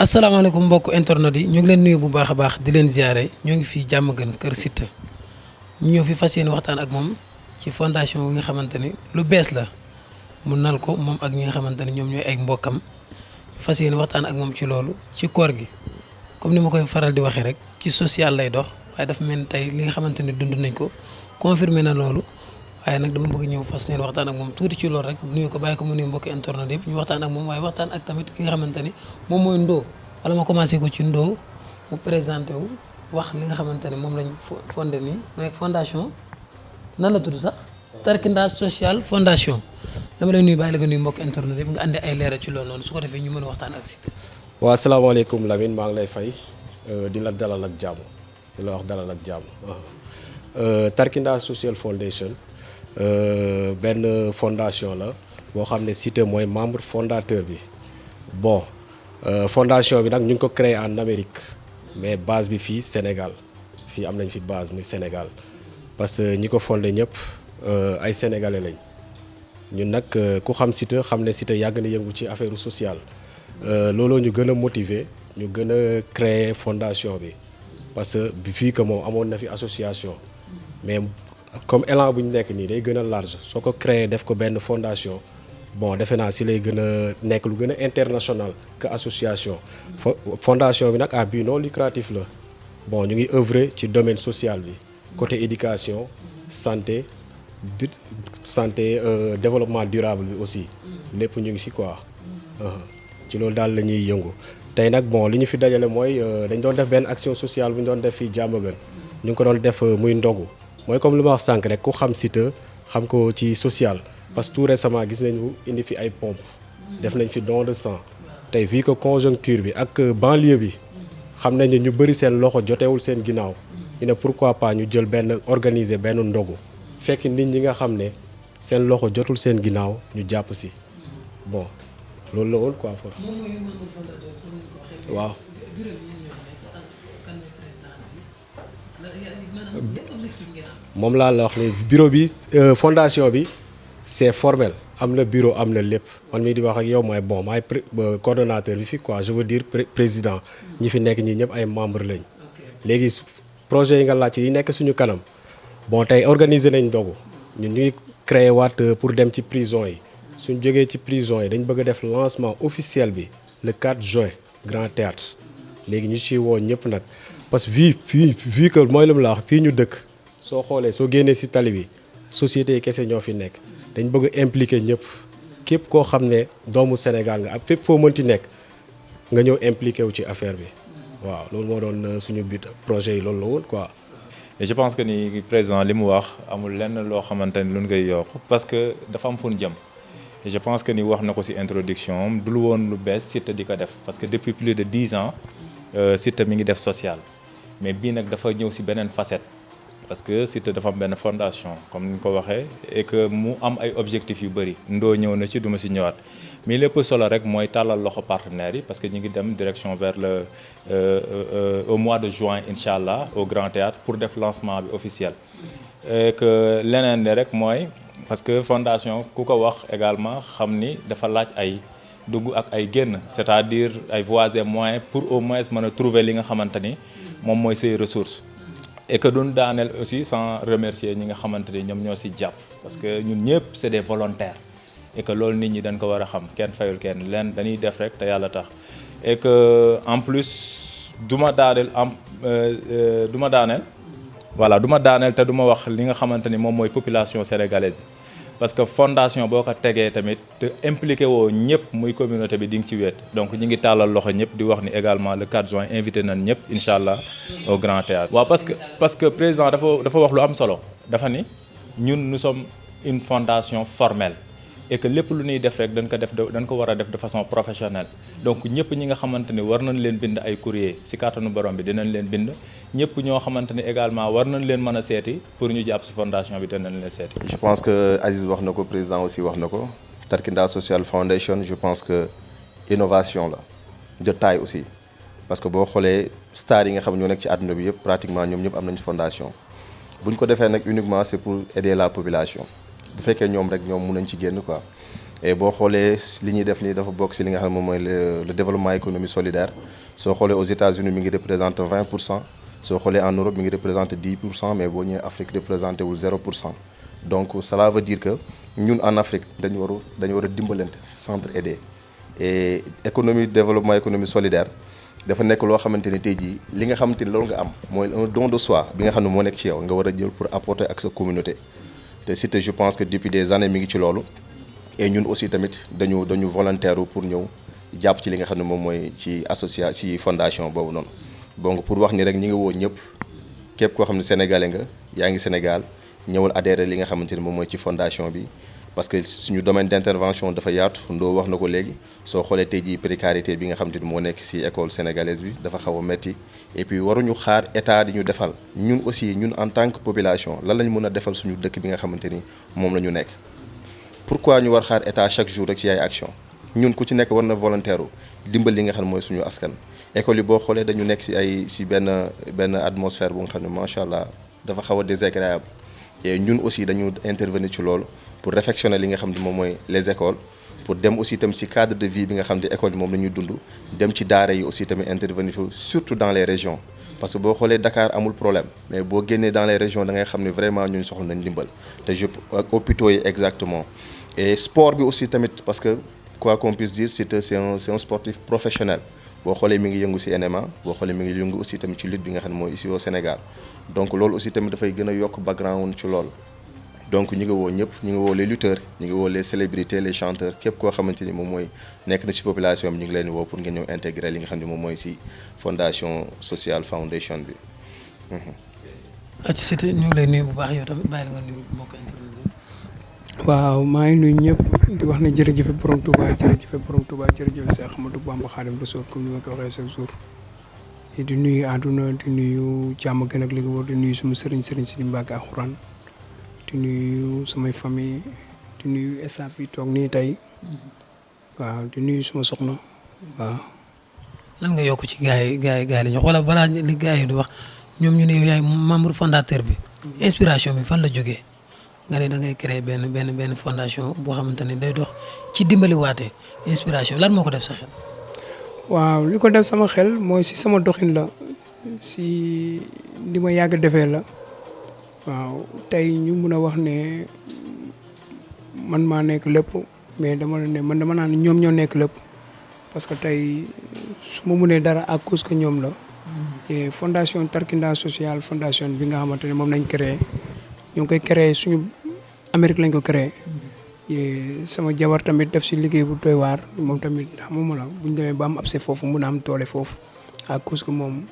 asalaamaaleykum mbokk internet yi ñu ngi leen nuyu bu baax a baax di leen ziare ñoo ngi fii jàmm gën kër Siteu ñu ñëw fi fas yéene waxtaan ak moom ci fondation bi nga xamante ni lu bees la mu nal ko moom ak ñi nga xamante ni ñoom ñooy ay mbokkam fas yéene waxtaan ak moom ci loolu ci koor gi comme ni ma koy faral di waxee rek ci social lay dox waaye dafa mel ni tey li nga xamante ni dund nañ ko confirmé na loolu waaye nag dama bëgg ñëw fas yéene waxtaan ak moom tuuti ci loolu rek nuyu ko bàyyi ko mu nuyu mbokki internet yëpp ñu waxtaan ak moom waaye waxtaan ak tamit ki nga xamante ni moom mooy Ndo wala ma commencé ko ci Ndo mu présenté wu wax li nga xamante ne moom lañ fondé nii mu nekk fondation nan la tudd sax Tarkinda Social Fondation dama lay nuyu bàyyi la nga nuyu mbokk internet yëpp nga andi ay leeral ci loolu noonu su ko defee ñu mën a waxtaan ak Siteu. waaw asalaamaaleykum Lamine maa ngi lay fay di la dalal ak jàmm di la wax dalal ak jàmm Tarkinda Social Foundation benn fondation la boo xam ne Siteu mooy membre fondateur bi bon fondation bi nag ñu ngi ko créé en Amérique mais base bi fii Sénégal fii am nañ fi base muy Sénégal parce que ñi ko fondé ñëpp ay sénégalais lañ ñun nag ku xam Siteu xam ne Siteu yàgg na yëngu ci affaire sociale looloo ñu gën a motiver ñu gën a créer fondation bi parce que fii que moom amoon na fi association mais comme élan bu ñu nekk nii day gën a large soo ko créer def ko benn fondation bon defe naa si lay gën a nekk lu gën a international que association fondation bi nag à but non lucratif la bon ñu ngi œuvrer ci domaine social bi côté éducation santé développement durable bi aussi lépp ñu ngi si quoi ci loolu daal la ñuy yëngu tey nag bon li ñu fi dajale mooy dañ doon def benn action sociale bu ñu doon def fii Diamaguène ñu ngi ko doon def muy ndogu mooy comme li ma wax sànq rek ku xam Siteu xam ko ci social parce que tout récemment gis nañu indi fi ay pompe def nañ fi don de sang tey vu que conjoncture bi ak banlieue bi xam nañ ne ñu bëri seen loxo jotewul seen ginnaaw ñu ne pourquoi pas ñu jël benn organiser benn ndogu fekk nit ñi nga xam ne seen loxo jotul seen ginnaaw ñu jàpp si bon loolu la woon quoi foofu waaw moom laa la wax ne bureau bi fondation bi c'est formel am na bureau am na lépp man mii di wax ak yow mooy bon maay coordonnateur bi fi quoi je veux dire président ñi fi nekk ñi ñëpp ay membre lañ léegi projet yi nga laaj yi nekk suñu kanam bon tey organiser nañ ndogu ñun ñuy créer waat pour dem ci prison yi suñ jógee ci prison yi dañ bëgg a def lancement officiel bi le 4 juin Grand Théâtre léegi ñu ciy woo ñëpp nag parce que fii que mooy lu mu la wax fii ñu dëkk soo xoolee soo génnee si tali bi société yi kese ñoo fi nekk dañ bëgg a impliquer ñëpp képp koo xam ne doomu Sénégal nga ak fépp foo mënti nekk nga ñëw impliqué wu ci affaire bi waaw loolu moo doon suñu but projet yi loolu la woon quoi. et je pense que ni président li mu wax amul lenn loo xamante ni lu ñu koy yokk parce que dafa am fu ñu jëm et je pense que ni wax na ko ci introduction am dul woon lu bees Siteu di ko def parce que depuis plus de 10 ans Siteu mi ngi def social mais bii nag dafa ñëw ci beneen facette. parce que Siteu dafa am benn fondation comme ni ñu ko waxee et que mu am ay objectifs yu bëri ndoo ñëw na ci duma ci ñëwaat mais lépp solo rek mooy tàllal loxo partenaires yi parce que ñu ngi dem direction vers le au mois de juin incha allah au Grand Théâtre pour def lancement bi officiel. et que leneen li rek mooy parce que fondation ku ko wax également xam ni dafa laaj ay dugg ak ay génn c'est-à-dire ay voies et moyens pour au moins mën a trouver li nga xamante ni moom mooy say ressources. et que duñ daaneel aussi sans remercier ñi nga xamante ni ñoom ñoo ci jàpp parce que ñun ñëpp c'est des volontaires et que loolu nit ñi dañ ko war a xam kenn fayul kenn leen dañuy def rek te yàlla tax et que en plus du ma daaneel te du ma wax li nga xamante ni moom mooy population sénégalaise bi parce que fondation boo ko tegee tamit te impliqué woo ñëpp muy communauté bi di nga ci wéet donc ñi ngi tàllal loxo ñëpp di wax ni également le 4 juin invité nañ ñëpp incha allah au Grand Théâtre waaw parce que président dafa wax lu am solo dafa ni ñun nous sommes une fondation formelle et que lépp lu ñuy def rek dañ ko war a def de façon professionnelle donc ñëpp ñi nga xamante ni war nañ leen bind ay courrier ci kàttanu borom bi dinañ leen bind ñëpp ñoo xamante ni également war nañ leen mën a seeti pour ñu jàpp ci fondation bi dinañ leen seeti. je pense que Aziz wax na ko président aussi wax na ko Tarkinda Social Foundation je pense que innovation la de taille aussi parce que boo xoolee stars yi nga xam ñoo nekk ci àdduna bi yëpp pratiquement ñoom ñëpp am nañ fondation bu ñu ko defee nag uniquement c'est pour aider la population bu fekkee ñoom rek ñoom mun nañ ci génn quoi et boo xoolee li ñuy def nii dafa bokk si li nga xam ne moom mooy le développement économie solidaire soo xoolee aux États-Unis mi ngi représente 20%. soo xoolee en Europe mi ngi représente 10%, mais boo ñëwee Afrique représenté wul 0%. donc cela veut dire que ñun en Afrique dañu war a dimbalante s'entraider et économie développement économie solidaire dafa nekk loo xamante ni tey jii li nga xamante ni loolu nga am mooy un don de soi bi nga xam ne moo nekk ci yow nga war a jël pour apporter ak sa communauté te Siteu je pense que depuis des années mi ngi ci loolu et ñun aussi tamit dañu volontaire pour ñëw jàpp ci li nga xam ne moom mooy ci ci fondation boobu noonu. donc pour wax ni rek ñi nga woo ñëpp képp koo xam ne sénégalais nga yaa ngi Sénégal ñëwal adhéré li nga xamante ni moom mooy ci fondation bi parce que suñu domaine d'intervention dafa yaatu ndoo wax na ko léegi soo xoolee tey jii précarité bi nga xamante ni moo nekk ci école sénégalaise bi dafa xaw a metti et puis waruñu xaar état di ñu defal ñun aussi ñun en tant que population lan lañ mën a defal suñu dëkk bi nga xamante ni moom la ñu nekk. pourquoi ñu war xaar état chaque jour rek ci ay action ñun ku ci nekk war na volontaire dimbal li nga xam ne mooy suñu askan. école yi boo xoolee dañu nekk ci benn atmosphère bu nga xam ne macha allah dafa xaw a désagréable et ñun aussi dañu intervenir ci loolu pour réfectionner li nga xam ne moom mooy les écoles pour dem aussi tam ci cadre de vie bi nga xam ne école yi moom la ñuy dund dem ci daara yi aussi tamit intervenir surtout dans les régions parce que boo xoolee Dakar amul problème mais boo génnee dans les régions da ngay xam ne vraiment ñun soxla nañ ndimbal te ak hôpitaux yi exactement et sport bi aussi tamit parce que quoi qu'on puisse dire c'est un sportif professionnel. boo xoolee mi ngi yëngu ci NMA boo xoolee mi ngi yëngu aussi tamit ci lutte bi nga xam ne mooy ici au Sénégal donc loolu aussi tamit dafay gën a yokk background ci loolu donc ñi nga woo ñëpp ñi ngi woo les lutteurs ñi ngi woo les célébrités les chanteurs képp koo xamante ni moom mooy nekk na ci population bi ñu ngi leen di woo pour ngeen ñëw intégrer li nga xam ne moom mooy ci fondation sociale foundation bi. ci Siteu ñu ngi lay nuyu bu baax yow tamit bàyyi la nga nuyu mbokk internet. waaw maa ngi nuyu ñëpp di wax ne jërëjëf borom Touba jërëjëf borom Touba jërëjëf Cheikh Ahmadou Bamba Khadim Rassoul comme ni ma ko waxee chaque jour di nuyu àdduna di nuyu jàmm gën ak li ko war di nuyu suma sëriñ si Mbàkke Alxuraan di nuyu samay famille di nuyu staff yi toog nii tey waaw di nuyu suma soxna waaw. lan nga yokk ci gars yi la ñu xoolal balaa li gars yi di wax ñoom ñu ne yow yaay membre fondateur bi inspiration bi fan la jógee. nga ne da ngay créer benn fondation boo xamante ne day dox ci dimbali waate inspiration lan moo ko def sa xel. waaw li ko def sama xel mooy si sama doxin la si li ma yàgg defee la waaw tey ñu mun a wax ne man maa nekk lépp mais dama naan ñoom ñoo nekk lépp parce que tey su ma mënee dara à cause que ñoom la. et fondation Tarkinda Social Fondation bi nga xamante ne moom lañ créé ñu ngi koy créé suñu. Amérique lañ ko créé sama jabar tamit def si liggéey bu doy waar moom tamit xamuma la bu ñu demee ba am abse foofu mun a am doole foofu à cause que moom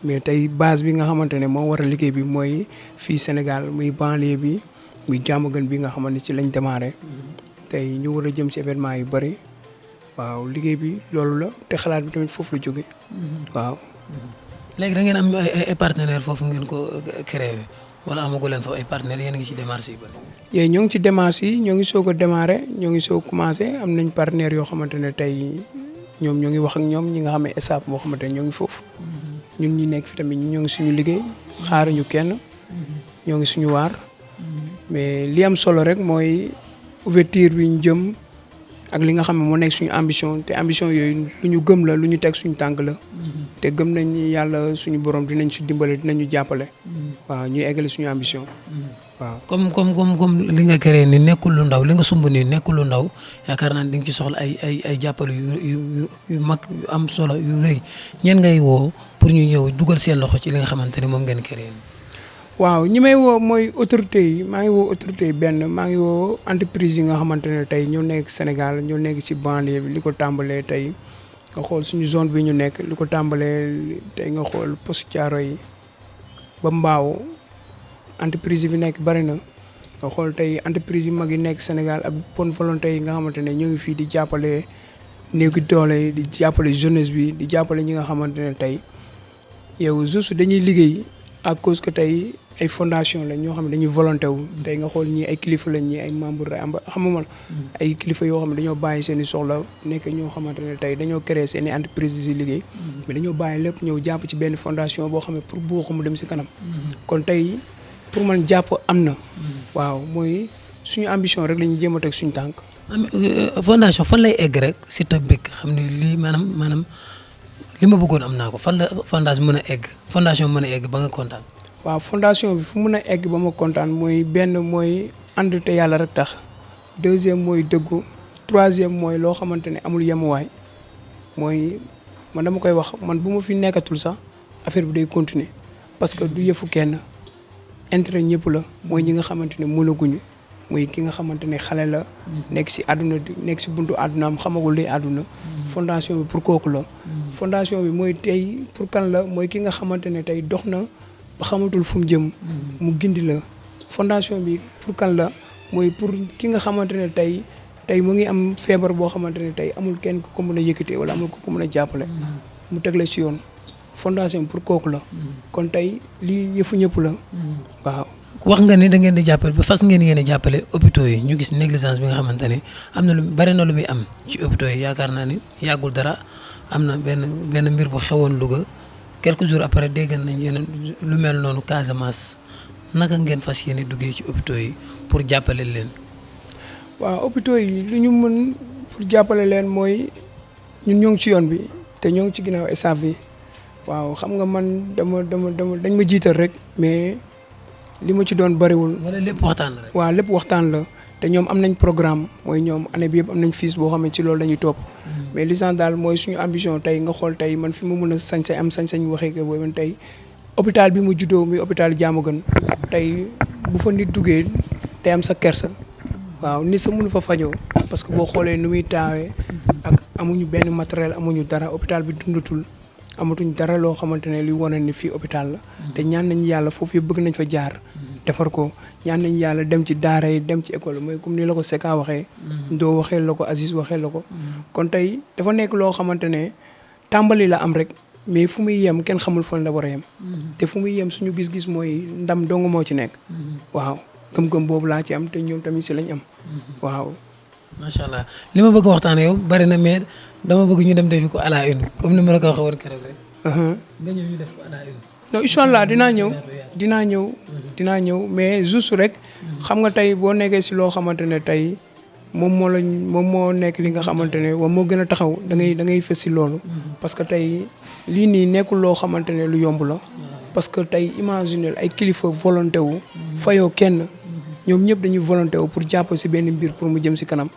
mais tey base bi nga xamante ne moo war a liggéey bi mooy fii Sénégal muy banlieue bi muy Diamaguène bi nga xamante ne ci lañ démarré tey ñu war a jëm ci événement yu bëri waaw liggéey bi loolu la te xalaat bi tamit foofu la jóge waaw. léegi da ngeen am ay partenaires foofu ngeen ko créé. wala amagu leen fa ay partenaires yéen a ngi ci démarche yi ba léegi ñoo ngi ci démarche yi ñoo ngi soog a démarré ñoo ngi soog commencé am nañ partenaires yoo xamante ne tey ñoom ñoo ngi wax ak ñoom ñi nga xam ne staff boo xamante ne ñoo ngi foofu ñun ñi nekk fi tamit ñoo ngi suñu liggéey xaaruñu kenn ñoo ngi suñu waar mais li am solo rek mooy ouverture bi ñu jëm ak li nga xam ne moo nekk suñu ambition te ambition yooyu lu ñu gëm la lu ñu teg suñu tànk la te gëm nañ ni yàlla suñu borom dinañ si dimbale dinañu jàppale waaw ñuy eggale suñu ambition waaw. comme li nga créé ni nekkul lu ndaw li nga sumb nii nekkul lu ndaw yaakaar naa di nga ci soxla ay jàppale yu mag yu am solo yu rëy ñeen ngay woo pour ñu ñëw dugal seen loxo ci li nga xamante ne moom ngeen créé. waaw ñi may woo mooy autorité yi maa ngi woo autorité yi maa ngi woo entreprise yi nga xamante ne tey ñoo nekk Sénégal ñoo nekk ci banlieue bi li ko tàmbalee tey nga xool suñu zone bi ñu nekk li ko tàmbalee tey nga xool poste Thiaroye yi ba Mbao entreprise yi fi nekk bari na nga xool tey entreprise yu mag yi nekk Sénégal ak bonne volonté yi nga xamante ne ñoo ngi fii di jàppale néew gi doole yi di jàppale jeunesse bi di jàppale ñi nga xamante ne tey yow juste dañuy liggéey à cause que tey ay fondation la ñoo xam ne dañuy volonté wu tey nga xool ñii ay kilifa lañ ñii ay membre xamuma ay kilifa yoo xam ne dañoo bàyyi seen i soxla nekk ñoo xamante ne tey dañoo créer seen i entreprise yi liggéey mais dañoo bàyyi lépp ñëw jàpp ci benn fondation boo xam ne pour boo xam mu dem si kanam kon tey pour man jàpp am na waaw mooy suñu ambition rek la ñuy jéem a teg suñu tànk fondation fan lay egg rek Siteu bëgg xam ne lii maanaam li ma bëggoon am naa ko fan la fondation mën a egg ba nga kontaan. waaw fondation bi fu mën a egg ba ma kontaan mooy benn mooy ànd te yàlla rek tax deuxième mooy dëggu troisième mooy loo xamante ne amul yemuwaay mooy man dama koy wax man bu ma fi nekkatul sax affaire bi day continuer parce que du yëfu kenn intérêt ñëpp la mooy ñi nga xamante ne mënaguñu mooy ki nga xamante ne xale la nekk si àdduna nekk si buntu àdduna am xamagul luy àdduna fondation bi pour kooku la fondation bi mooy tey pour kan la mooy ki nga xamante ne tey dox na ba xamatul fu mu jëm mu gindi la fondation bi pour kan la mooy pour ki nga xamante ne tey mu ngi am feebar boo xamante ne tey amul kenn ku ko mën a yëkkatee wala amul ku ko mën a jàppale mu teg la si yoon fondation bi pour kooku la kon tey lii yëfu ñëpp la waaw. wax nga ni da ngeen di jàppale ba fas ngeen yéen a jàppale hôpitaux yi ñu gis négligence bi nga xamante ne am na lu bari na lu muy am ci hôpitaux yi yaakaar naa ni yàggul dara am na benn mbir bu xewoon Louga quelques jours après dégg nañ yeneen lu mel noonu Casamance naka ngeen fas yéene duggee ci hôpitaux yi pour jàppale leen. waaw hôpitaux yi lu ñu mën pour jàppale leen mooy ñun ñoo ngi ci yoon bi te ñoo ngi ci ginnaaw staff yi waaw xam nga man dama dañ ma jiital rek mais li ma ci doon bariwul. wala lépp waxtaan la rek. waaw lépp waxtaan la te ñoom am nañ programme mooy ñoom année bi yëpp am nañ fiche boo xam ne ci loolu dañuy topp mais licence daal mooy suñu ambition tey nga xool tey man fi mu mën a sañ-sañ waxee que booy man tey hôpital bi mu juddoo muy hôpital Diamaguène tey bu fa nit duggee tey am sa kersa waaw nit sa mënu fa fajoo parce que boo xoolee nu muy taawee ak amuñu benn matériel amuñu dara hôpital bi dundatul amatuñ dara loo xamante ne luy wane ni fii hôpital la te ñaan nañu yàlla foofu yëpp bëgg nañ fa jaar defar ko ñaan nañu yàlla dem ci daara yi dem ci école mooy comme ni la ko Seka waxee Ndo waxee la ko Aziz waxee la ko kon tey dafa nekk loo xamante ne tàmbali la am rek mais fu muy yem kenn xamul fan la war a yem te fu muy yem suñu gis-gis mooy ndam dong moo ci nekk waaw gëm-gëm boobu laa ci am te ñoom tamit si lañ am waaw. macha allah li ma bëgg waxtaan yow bari na mais dama bëgg ñu dem defi ko à la une comme ni ma la ko waxee woon keroog rek. nga ñëw ñu def ko à la une. non incha allah dinaa ñëw mais juste rek xam nga tey boo nekkee si loo xamante ne tey moom moo nekk li nga xamante ne moom moo gën a taxaw da ngay fës si loolu. parce que tey lii nii nekkul loo xamante ne lu yomb la. parce que tey imaginer ay kilifa volonté wu. fayoo kenn. ñoom ñëpp dañuy volonté wu pour jàpp si benn mbir pour mu jëm si kanam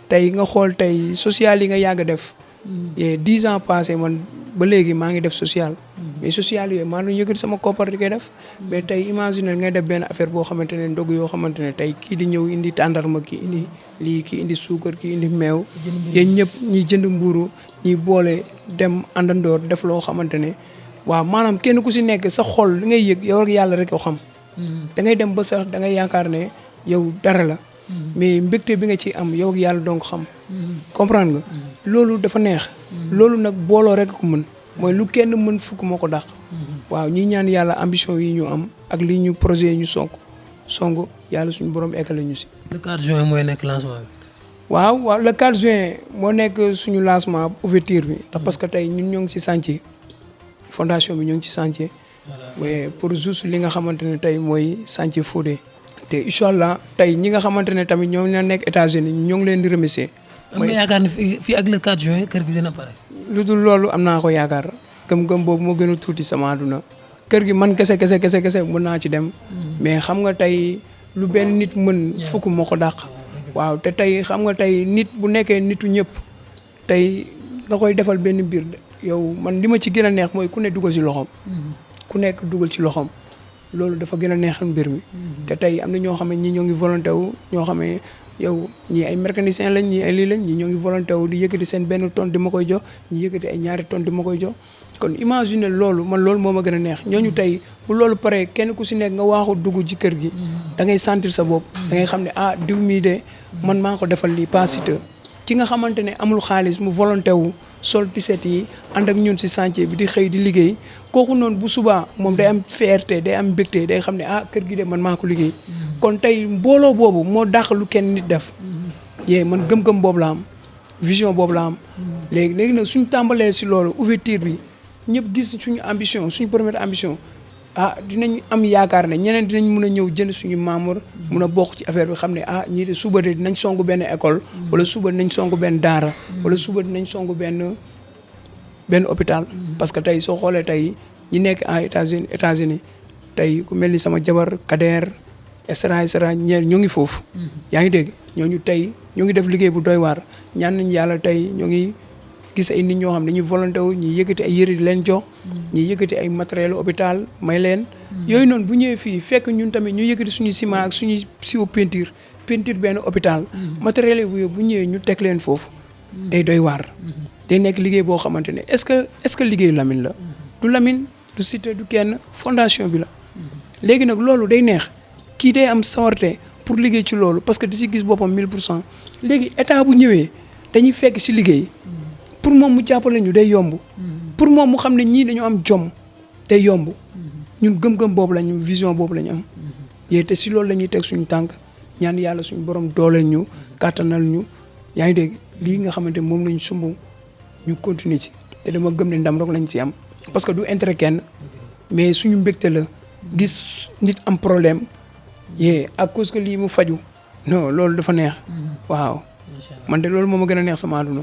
tey nga xool tey social yi nga yàgg a def. 10 ans passé man ba léegi maa ngi def social. mais social yooyu maa ngi yëkkati sama koppar di koy def. mais tey imaginer ngay def benn affaire boo xamante ne ndog yoo xamante ne tey kii di ñëw indi tàndarma kii indi lii kii indi suukar kii indi meew. yéen ñëpp ñi jënd mburu ñi boole dem àndandoor def loo xamante ne waaw maanaam kenn ku si nekk sa xol li ngay yëg yow ak yàlla rek ko xam. da ngay dem ba sax da ngay yaakaar ne yow dara la. mais mbégte bi nga ci am yow ak yàlla donc xam. comprendre nga. loolu dafa neex. loolu nag booloo rek ko mën mooy lu kenn mën fukk moo ko dàq. waaw ñi ñaan yàlla ambition yi ñu am ak li ñu projet yi ñu song yàlla suñu borom eggale ñu si. le 4 juin mooy nekk lancement bi. waaw le 4 juin moo nekk suñu lancement ouverture bi ndax parce que tey ñun ñoo ngi ci chantier fondation bi ñoo ngi ci chantier. mais pour juste li nga xamante ne tey mooy chantier Fodé. te incha allah tey ñi nga xamante ne tamit ñoom ñoo nekk États-Unis ñoo ngi leen di remercier. am nga yaakaar ne fii ak le 4 juin kër gi dina pare. lu dul loolu am naa ko yaakaar gëm-gëm boobu moo gën a tuuti sama àdduna kër gi man kese mën naa ci dem. mais xam nga tey lu benn nit mën fukk moo ko dàq. waaw te tey xam nga tey nit bu nekkee nitu ñëpp tey nga koy defal benn mbir yow man li ma ci gën a neex mooy ku ne dugal ci loxoom. ku nekk dugal ci loxoom loolu dafa gën a neexal mbir mi. te tey am na ñoo xam ne ñii ñoo ngi volonté wu ñoo xam ne yow ñii ay mécanicien lañ ñii ay lii lañ ñii ñoo ngi volonté wu di yëkkati seen benn tonne di ma koy jox ñi yëkkati ay ñaari tonne di ma koy jox kon imagine loolu man loolu moo ma gën a neex ñooñu tey bu loolu paree kenn ku si nekk nga waaxu dugg ci kër gi da ngay sentir sa bopp da ngay xam ne ah diw mii de man maa ko defal lii pas Siteu ki nga xamante ne amul xaalis mu volonté wu sol tiset yi ànd ak ñun si chantier bi di xëy di liggéey kooku noonu bu subaa moom day am fierté day am mbégte day xam ne ah kër gi de man maa ko liggéey kon tey mbooloo boobu moo dàq lu kenn nit def yee man gëm-gëm boobu la am vision boobu la am léegi nag suñ tàmbalee si loolu ouverture bi ñëpp gis suñu ambition suñu première ambition dinañ am yaakaar ne ñeneen dinañ mun a ñëw jënd suñu membre mun a bokk ci affaire bi xam ne ñii de suba de dinañ songu benn école wala suba dinañ songu benn daara wala suba dinañ songu benn hôpital parce que tey soo xoolee tey ñi nekk États-Unis tey ku mel ni sama jabar Kader et ñeer ñoo ngi foofu yaa ngi dégg ñooñu tey ñoo ngi def liggéey bu doy waar ñaan nañ yàlla tey ñoo ngi gis ay nit ñoo xam ne dañuy volonté wu ñi yëkkati ay yëre di leen jox ñi yëkkati ay matériel hôpital may leen yooyu noonu bu ñëwee fii fekk ñun tamit ñu yëkkati suñu ciment ak suñu siwo peinture benn hôpital matériel yi bu ñëwee ñu teg leen foofu day doy waar day nekk liggéey boo xamante ne est-ce que liggéeyu Lamine la du Lamine du Siteu du kenn fondation bi la léegi nag loolu day neex kii day am sawarte pour liggéey ci loolu parce que di si gis boppam 1000% léegi état bu ñëwee dañuy fekk si liggéey pour moom mu jàppale ñu day yomb pour moom mu xam ne ñii dañu am jom day yomb ñun gëm-gëm boobu lañu vision boobu lañu am yee te si loolu la ñuy teg suñu tànk ñaan yàlla suñu borom dooleel ñu kàttanal ñu yaa ngi dégg lii nga xamante moom lañ sumb ñu continuer ci te dama gëm ne ndam rek lañ ci am parce que du intérêt kenn mais suñu mbégte la gis nit am problème à cause que lii mu faju non loolu dafa neex waaw man de loolu moom a gën a neex sama àdduna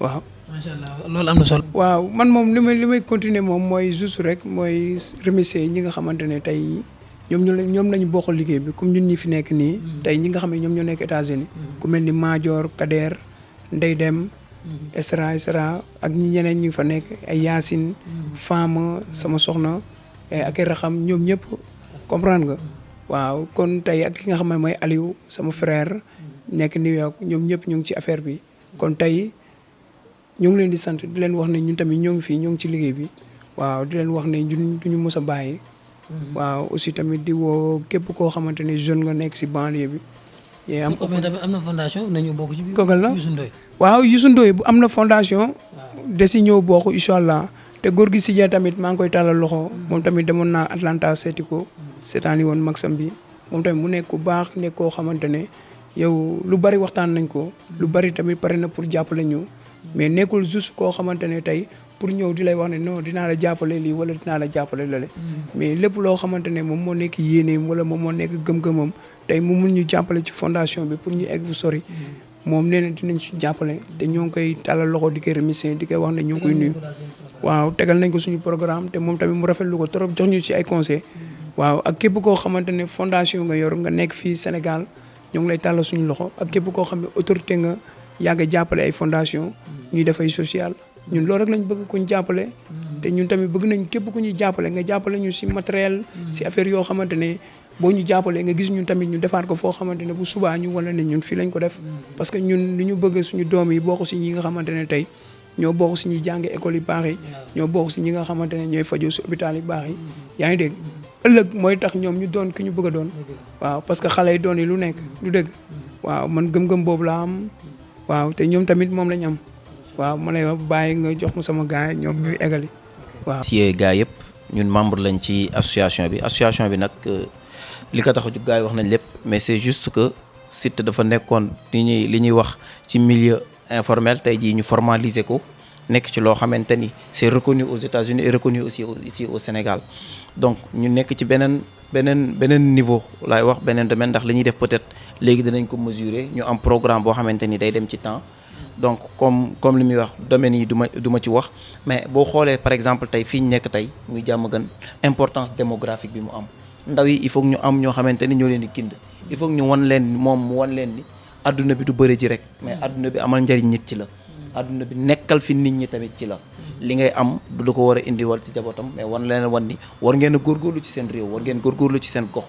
waaw macha allah loolu am na solo. waaw man moom li may continuer moom mooy juste rek mooy remercier ñi nga xamante ne tey ñoom lañu bokkal liggéey bi comme ñun ñi fi nekk nii tey ñi nga xam ne ñoom ñoo nekk États-Unis ku mel ni Madior Kader Ndey Dem Esra ak ñi ñeneen ñi fa nekk ay Yacine Fama sama soxna ak ay raxam ñoom ñëpp comprendre nga waaw kon tey ak ki nga xam ne mooy Aliou sama frère nekk New York ñoom ñëpp ñu ngi ci affaire bi kon tey ñu ngi leen di sant di leen wax ne ñun tamit ñoo ngi fii ñoo ngi ci liggéey bi waaw di leen wax ne ñun duñu mës a bàyyi waaw aussi tamit di woo képp koo xamante ne jeune nga nekk si banlieue bi am tamit am na fondation nañu bokk ci biir. kogal la Youssou Ndoye waaw Youssou Ndoye bu am na fondation de si ñëw bokk incha allah te góor gi si jee tamit maa ngi koy tàllal loxo moom tamit demoon naa Atlanta seeti ko seetaani woon maxam bi moom tamit mu nekk ku baax nekk koo xamante ne yow lu bari waxtaan nañ ko lu bari tamit pare na pour jàppale ñu mais nekkul juste koo xamante ne tey pour ñëw di lay wax ne non dinaa la jàppale lii wala dinaa la jàppale lale mais lépp loo xamante ne moom moo nekk yéeneem wala moom moo nekk gëm-gëmam tey mu mun ñu jàppale ci fondation bi pour ñu egg fu sori moom nee na dinañ ci jàppale te ñoo ngi koy tàllal loxo di koy remercier di koy wax ne ñoo ngi koy nuyu waaw tegal nañ ko suñu programme te moom tamit mu rafetlu ko trop jox ñu ci ay conseil waaw ak képp koo xamante ne fondation nga yor nga nekk fii Sénégal ñoo ngi lay tàllal suñu loxo ak képp koo xam ne autorité nga yàgg a jàppale ay fondation ñuy def ay social ñun loolu rek lañ bëgg ku ñu jàppale te ñun tamit bëgg nañ képp ku ñuy jàppale nga jàppale ñu si matériel si affaire yoo xamante ne boo ñu jàppalee nga gis ñun tamit ñu defaat ko foo xamante ne bu subaa ñu wala ne ñun fii lañ ko def parce que ñun li ñu bëgg suñu doom yi bokk si ñi nga xamante ne tey ñoo bokk si ñuy jànge école yu baax yi ñoo bokk si ñi nga xamante ne ñooy fajoo si hôpital yu baax yi yaa ngi dégg ëllëg mooy tax ñoom ñu doon ki ñu bëgg a doon waaw parce que xale yi doon yi lu nekk du dëgg waaw man gëm-gëm boobu laa am waaw te ñoom tamit moom lañ am waaw ma lay wax bàyyi nga jox ma sama gars yi ñoom ñuy eggali waaw. si gars yëpp ñun membre lañ ci association bi nag li ko tax a jug gars yi wax nañ lépp mais c'est juste que Siteu dafa nekkoon li ñuy wax ci milieu informel tey jii ñu formaliser ko nekk ci loo xamante ni c'est reconnu aux États-Unis et reconnu aussi ici au Sénégal donc ñu nekk ci beneen niveau laay wax beneen domaine ndax li ñuy def peut-être léegi dinañ ko mesurer ñu am programme boo xamante ni day dem ci temps donc comme li muy wax domaines yi du ma ci wax mais boo xoolee par exemple tey fii ñu nekk tey muy Diamaguène importance démographique bi mu am ndaw yi il faut ñu am ñoo xamante ni ñoo leen di gind il faut ñu wan leen mu wan leen ni adduna bi du bëri ji rek mais adduna bi amal njariñ nit ci la adduna bi nekkal fi nit ñi tamit ci la li ngay am du la ko war a indi wal ci jabootam mais wan leen wan ni war ngeen a góorgóorlu ci seen réew war ngeen góorgóorlu ci seen gox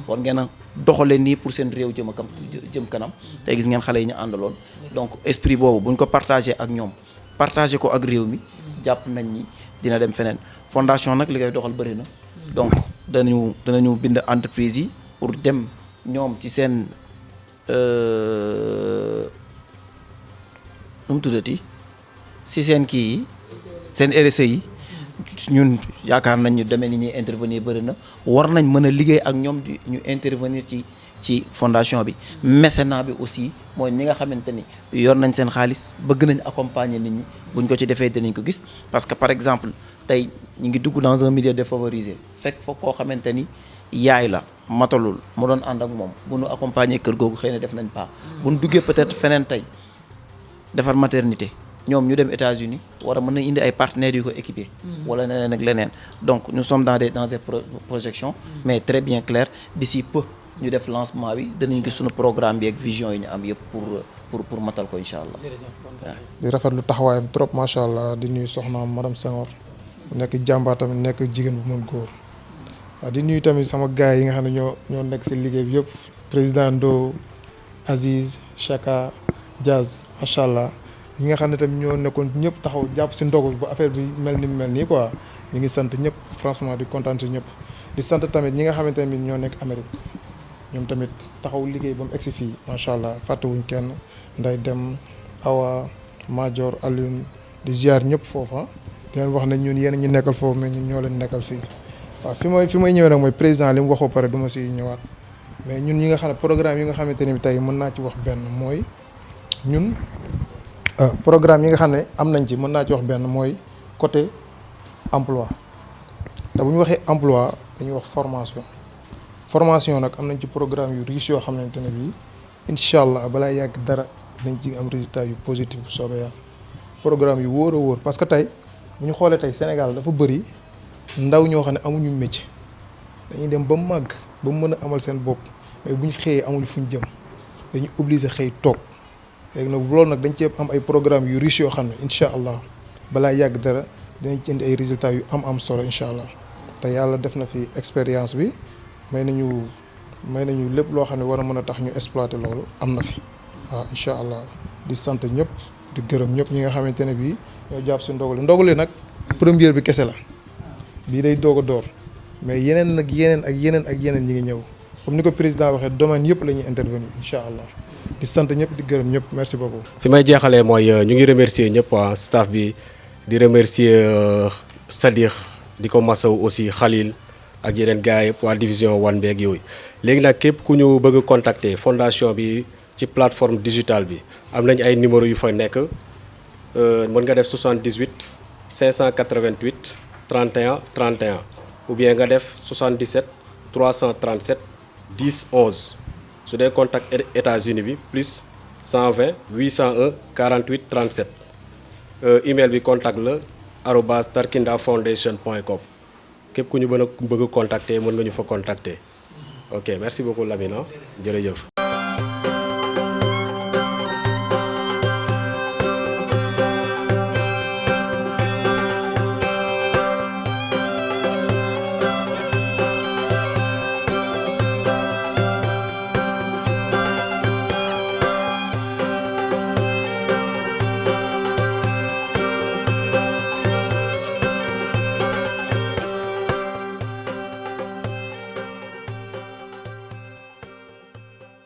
war ngeen a doxalee nii pour seen réew jëm kanam tey gis ngeen xale yi ñu àndaloon donc esprit boobu buñ ko partagé ak ñoom partagé ko ak réew mi jàpp nañ ni dina dem feneen fondation nag li koy doxal bëri na donc danañu bind entreprise yi pour dem ñoom ci seen nu mu tuddati si seen kii yi seen RSE yi ñun yaakaar nañ ñu demee ni ñuy intervenir bëri na war nañ mën a liggéey ak ñoom di ñu intervenir ci ci fondation bi. mécénat bi aussi mooy ñi nga xamante ni yor nañ seen xaalis bëgg nañ accompagner nit ñi buñ ko ci defee dinañ ko gis parce que par exemple tey ñu ngi dugg dans un milieu défavorisé fekk fa koo xamante ni yaay la matalul mu doon ànd ak moom bu nu accompagner kër googu xëy na def nañ pas bu nu duggee peut-être feneen tey defar maternité ñoom ñu dem États-Unis war a mën a indi ay partenaires yu ko équipé wala leneen ak leneen donc nous sommes dans des projections mais très bien claires d'ici peu ñu def lancement bi danañ gis suñu programme bi ak vision yi ñu am yëpp pour matal ko incha allah. di rafetlu taxawaayam trop macha allah di nuyu soxnaam madame Senghor mu nekk jàmbaar tamit nekk jigéen bu mën góor waaw di nuyu tamit sama gars yi nga xam ne ñoo nekk si liggéey bi yëpp président Ndo Aziz Chaka Diaz macha allah yi nga xam ne tamit ñoo nekkoon ñëpp taxaw jàpp si ndogu ba affaire bi mel ni mel nii quoi ñu ngi sant ñëpp franchement di kontaan si ñëpp di sant tamit ñi nga xamante ne ñoo nekk Amérique ñoom tamit taxaw liggéey ba mu egsi fii macha allah fàttewuñ kenn nday dem Awa Major Alioune di ziar ñëpp foofa di leen wax ne ñun yéen ñu nekkal foofu mais ñun ñoo leen nekkal fii waaw fi may ñëwee nag mooy président li mu waxoo pare du ma si ñëwaat mais ñun ñi nga xam ne programme yi nga xamante ne tey mën naa ci wax benn mooy ñun programme yi nga xam ne am nañ ci mën naa ci wax benn mooy côté emploi te bu ñu waxee emploi dañuy wax formation nag am nañ ci programme yu riche yoo xamante ne bii incha allah balaa yàgg dara dañ ci am résultat yu positif bu soobee yàlla programme yu wóor a wóor parce que tey bu ñu xoolee tey Sénégal dafa bëri ndaw ñoo xam ne amuñu métier dañuy dem ba màgg ba mën a amal seen bopp mais bu ñu xëyee amuñu fu ñu jëm dañuy obligé xëy toog léegi nag loolu nag dañ ci am ay programme yu riche yoo xam ne incha allah balaa yàgg dara dinañ ci indi ay résultats yu am solo incha allah te yàlla def na fi expérience bi may nañu lépp loo xam ne war a mën a tax ñu exploiter loolu am na fi waaw incha allah di sant ñëpp di gërëm ñëpp ñi nga xamante ne bii ñoo jàpp si ndogali nag première bi kese la bii day doog a door mais yeneen ñi ngi ñëw comme ni ko président waxee domaine yëpp la ñuy intervenir incha allah di sant ñëpp di gërëm ñëpp merci beaucoup. fi may jeexalee mooy ñu ngi remercier ñëpp waa staff bi di remercier Sadikh di ko masaw aussi Khalil ak yeneen gars yëpp waa division 1 beeg yooyu léegi nag képp ku ñu bëgg a contacter fondation bi ci plateforme digitale bi am nañ ay numéro yu fa nekk mën nga def 78 588 31 31 ou bien nga def 77 337 10 11 su dee contact États-Unis bi plus 120 801 48 37 email bi contact la @tarkindafoundation.com képp ku ñu bëgg a contacter mën nga ñu fa contacter ok merci beaucoup Lamine jërëjëf.